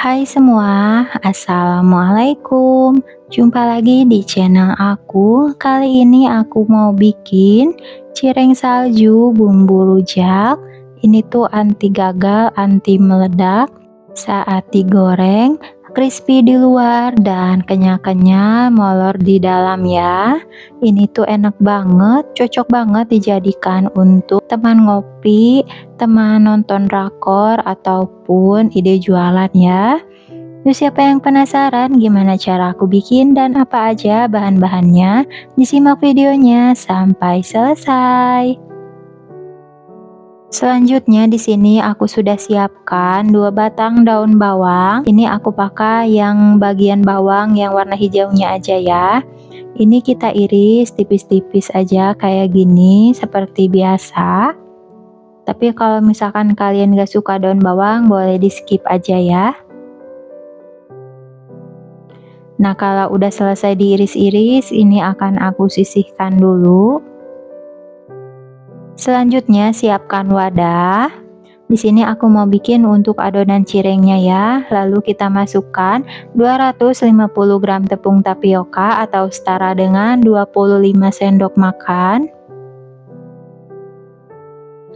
Hai semua, Assalamualaikum. Jumpa lagi di channel aku. Kali ini aku mau bikin cireng salju bumbu rujak. Ini tuh anti gagal, anti meledak saat digoreng, crispy di luar dan kenyal-kenyal molor di dalam ya. Ini tuh enak banget, cocok banget dijadikan untuk teman ngopi, teman nonton drakor, ataupun ide jualan ya. Yuk, siapa yang penasaran gimana cara aku bikin dan apa aja bahan-bahannya? Disimak videonya sampai selesai. Selanjutnya di sini aku sudah siapkan 2 batang daun bawang. Ini aku pakai yang bagian bawang yang warna hijaunya aja ya. Ini kita iris tipis-tipis aja kayak gini seperti biasa. Tapi kalau misalkan kalian gak suka daun bawang, boleh di skip aja ya. Nah, kalau udah selesai diiris-iris, ini akan aku sisihkan dulu. Selanjutnya siapkan wadah. Di sini aku mau bikin untuk adonan cirengnya ya. Lalu kita masukkan 250 gram tepung tapioka atau setara dengan 25 sendok makan.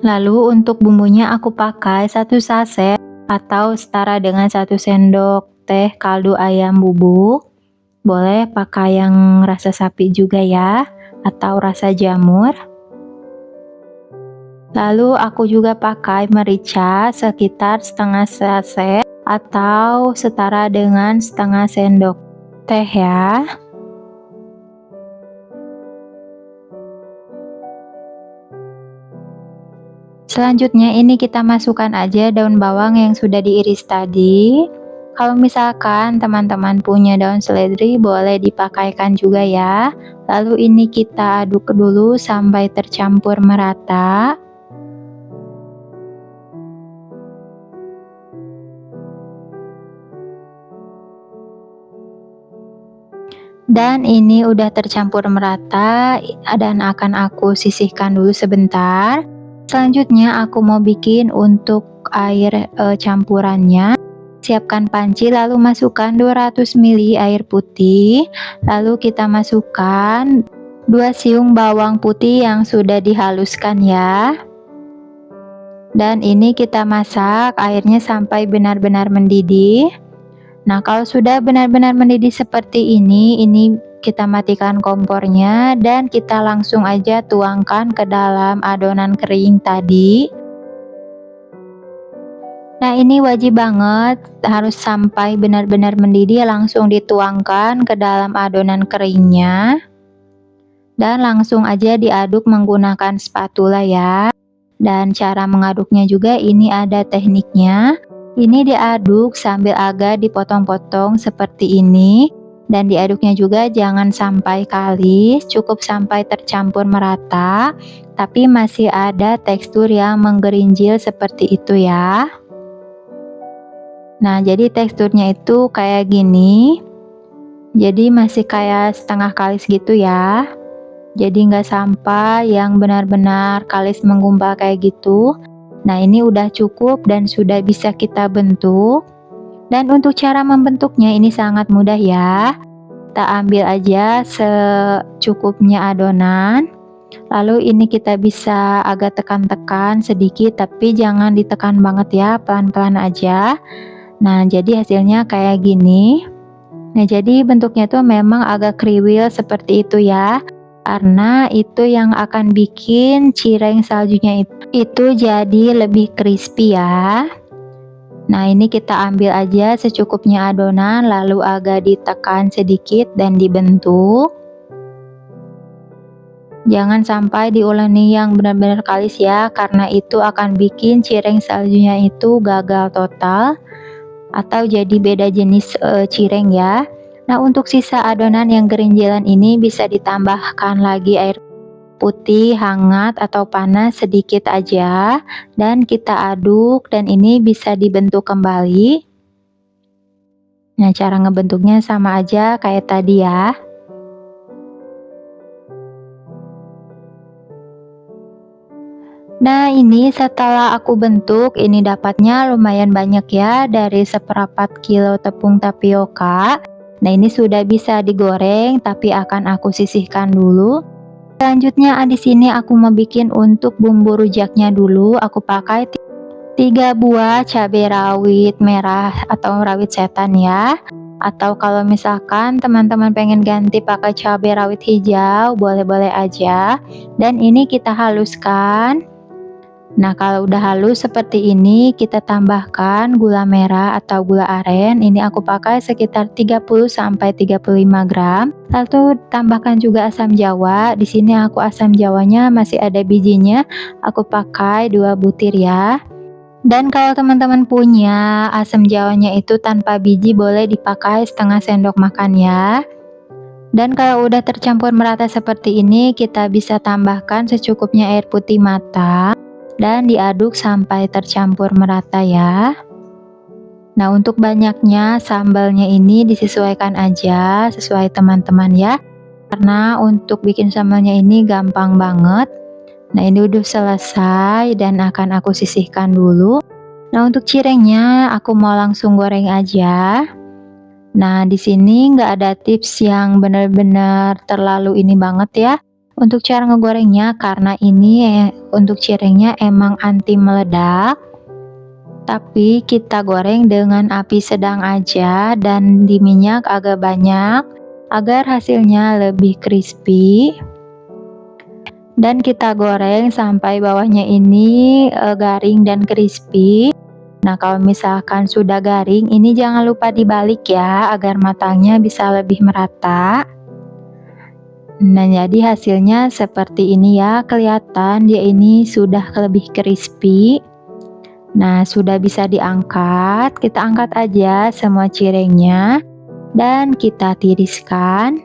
Lalu untuk bumbunya aku pakai 1 saset atau setara dengan 1 sendok teh kaldu ayam bubuk. Boleh pakai yang rasa sapi juga ya, atau rasa jamur. Lalu aku juga pakai merica sekitar setengah saset atau setara dengan setengah sendok teh ya. Selanjutnya ini kita masukkan aja daun bawang yang sudah diiris tadi. Kalau misalkan teman-teman punya daun seledri, boleh dipakaikan juga ya. Lalu ini kita aduk dulu sampai tercampur merata. Dan ini udah tercampur merata dan akan aku sisihkan dulu sebentar. Selanjutnya aku mau bikin untuk air campurannya. Siapkan panci lalu masukkan 200 ml air putih. Lalu kita masukkan 2 siung bawang putih yang sudah dihaluskan ya. Dan ini kita masak airnya sampai benar-benar mendidih. Nah, kalau sudah benar-benar mendidih seperti ini kita matikan kompornya dan kita langsung aja tuangkan ke dalam adonan kering tadi. Nah, ini wajib banget harus sampai benar-benar mendidih langsung dituangkan ke dalam adonan keringnya. Dan langsung aja diaduk menggunakan spatula ya. Dan cara mengaduknya juga ini ada tekniknya. Ini diaduk sambil agak dipotong-potong seperti ini. Dan diaduknya juga jangan sampai kalis, cukup sampai tercampur merata. Tapi masih ada tekstur yang menggerinjil seperti itu ya. Nah, jadi teksturnya itu kayak gini. Jadi masih kayak setengah kalis gitu ya. Jadi nggak sampai yang benar-benar kalis menggumpal kayak gitu. Nah, ini udah cukup dan sudah bisa kita bentuk. Dan untuk cara membentuknya ini sangat mudah ya. Kita ambil aja secukupnya adonan. Lalu ini kita bisa agak tekan-tekan sedikit, tapi jangan ditekan banget ya, pelan-pelan aja. Nah, jadi hasilnya kayak gini. Nah, jadi bentuknya tuh memang agak kriwil seperti itu ya. Karena itu yang akan bikin cireng saljunya itu jadi lebih crispy ya. Nah, ini kita ambil aja secukupnya adonan lalu agak ditekan sedikit dan dibentuk. Jangan sampai diuleni yang benar-benar kalis ya, karena itu akan bikin cireng saljunya itu gagal total atau jadi beda jenis cireng ya. Nah, untuk sisa adonan yang gerinjilan ini bisa ditambahkan lagi air putih hangat atau panas sedikit aja dan kita aduk dan ini bisa dibentuk kembali. Nah, cara ngebentuknya sama aja kayak tadi ya. Nah, ini setelah aku bentuk, ini dapatnya lumayan banyak ya, dari seperempat kilo tepung tapioka. Nah, ini sudah bisa digoreng, tapi akan aku sisihkan dulu. Selanjutnya, di sini aku mau bikin untuk bumbu rujaknya dulu. Aku pakai 3 buah cabai rawit merah atau rawit setan ya. Atau kalau misalkan teman-teman pengen ganti pakai cabai rawit hijau, boleh-boleh aja. Dan ini kita haluskan. Nah, kalau udah halus seperti ini, kita tambahkan gula merah atau gula aren. Ini aku pakai sekitar 30 sampai 35 gram. Lalu tambahkan juga asam jawa. Di sini aku asam jawanya masih ada bijinya. Aku pakai 2 butir ya. Dan kalau teman-teman punya asam jawanya itu tanpa biji, boleh dipakai setengah sendok makan ya. Dan kalau udah tercampur merata seperti ini, kita bisa tambahkan secukupnya air putih matang dan diaduk sampai tercampur merata ya. Nah, untuk banyaknya sambalnya ini disesuaikan aja, sesuai teman-teman ya. Karena untuk bikin sambalnya ini gampang banget. Nah, ini udah selesai dan akan aku sisihkan dulu. Nah, untuk cirengnya aku mau langsung goreng aja. Nah, di sini nggak ada tips yang benar-benar terlalu ini banget ya. Untuk cara ngegorengnya, karena ini untuk cirengnya emang anti meledak. Tapi kita goreng dengan api sedang aja dan di minyak agak banyak agar hasilnya lebih crispy. Dan kita goreng sampai bawahnya ini garing dan crispy. Nah, kalau misalkan sudah garing, ini jangan lupa dibalik ya, agar matangnya bisa lebih merata. Nah, jadi hasilnya seperti ini ya, kelihatan dia ini sudah lebih crispy. Nah, sudah bisa diangkat. Kita angkat aja semua cirengnya dan kita tiriskan.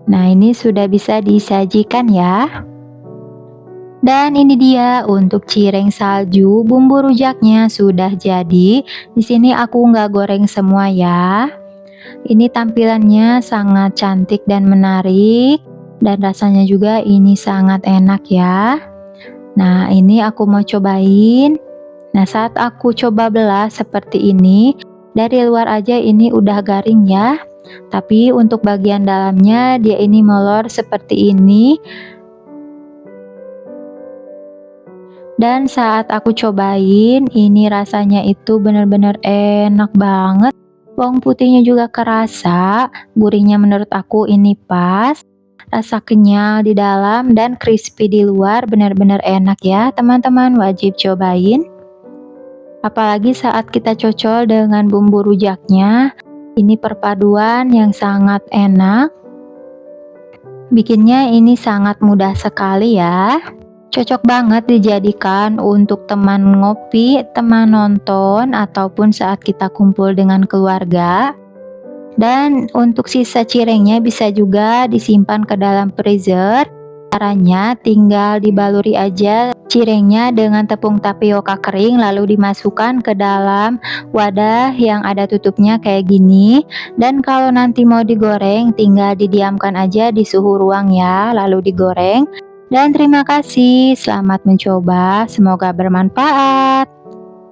Nah, ini sudah bisa disajikan ya. Dan ini dia untuk cireng salju, bumbu rujaknya sudah jadi. Di sini aku nggak goreng semua ya. Ini tampilannya sangat cantik dan menarik, dan rasanya juga ini sangat enak ya. Nah, ini aku mau cobain. Nah, saat aku coba belah seperti ini, dari luar aja ini udah garing ya. Tapi untuk bagian dalamnya dia ini molor seperti ini. Dan saat aku cobain, ini rasanya itu benar-benar enak banget. Bawang putihnya juga kerasa, gurihnya menurut aku ini pas. Rasa kenyal di dalam dan crispy di luar, benar-benar enak ya. Teman-teman wajib cobain. Apalagi saat kita cocol dengan bumbu rujaknya, ini perpaduan yang sangat enak. Bikinnya ini sangat mudah sekali ya. Cocok banget dijadikan untuk teman ngopi, teman nonton, ataupun saat kita kumpul dengan keluarga. Dan untuk sisa cirengnya bisa juga disimpan ke dalam freezer. Caranya tinggal dibaluri aja cirengnya dengan tepung tapioka kering, lalu dimasukkan ke dalam wadah yang ada tutupnya kayak gini. Dan kalau nanti mau digoreng, tinggal didiamkan aja di suhu ruang ya, lalu digoreng. Dan terima kasih, selamat mencoba, semoga bermanfaat.